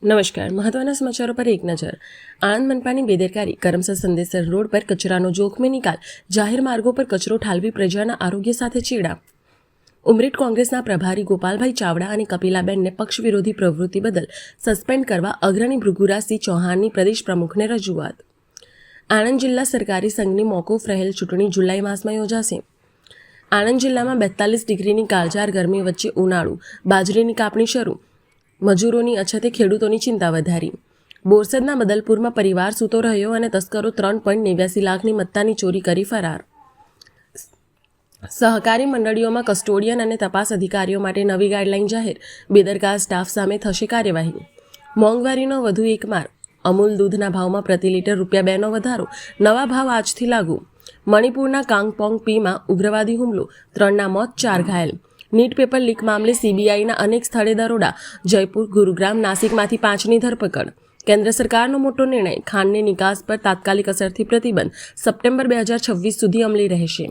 નમસ્કાર. મહત્વના સમાચારો પર એક નજર. આણંદ મનપાની બેદરકારી, કરમસદ સંદેસર રોડ પર કચરાનો જોખમી નિકાલ, જાહેર માર્ગો પર કચરો ઠાલવી પ્રજાના આરોગ્ય સાથે ચેડા. ઉમરેઠ કોંગ્રેસના પ્રભારી ગોપાલભાઈ ચાવડા અને કપિલાબેનને પક્ષ વિરોધી પ્રવૃત્તિ બદલ સસ્પેન્ડ કરવા અગ્રણી ભૃગુરાજસિંહ ચૌહાણની પ્રદેશ પ્રમુખને રજૂઆત. આણંદ જિલ્લા સરકારી સંઘની મોકૂફ રહેલ ચૂંટણી જુલાઈ માસમાં યોજાશે. આણંદ જિલ્લામાં 42 ડિગ્રીની કાળઝાળ ગરમી વચ્ચે ઉનાળુ, બાજરીની કાપણી શરૂ. મજૂરોની અછતે ખેડૂતોની ચિંતા વધારી. બોરસદના બદલપુરમાં પરિવાર સૂતો રહ્યો અને તસ્કરો 3.89 લાખની મત્તાની ચોરી કરી ફરાર. સહકારી મંડળીઓમાં કસ્ટોડિયન અને તપાસ અધિકારીઓ માટે નવી ગાઈડલાઈન જાહેર, બેદરકાર સ્ટાફ સામે થશે કાર્યવાહી. મોંઘવારીનો વધુ એક માર, અમૂલ દૂધના ભાવમાં પ્રતિ લીટર ₹2નો વધારો, નવા ભાવ આજથી લાગુ. મણિપુરના કાંગપોંગ પીમાં ઉગ્રવાદી હુમલો, 3ના મોત 4 ઘાયલ. નીટ પેપર લીક મામલે સીબીઆઈના અનેક સ્થળે દરોડા, જયપુર, ગુરુગ્રામ, નાસિકમાંથી 5ની ધરપકડ. કેન્દ્ર સરકારનો મોટો નિર્ણય, ખાંડની નિકાસ પર તાત્કાલિક અસરથી પ્રતિબંધ સપ્ટેમ્બર 2026 સુધી અમલી રહેશે.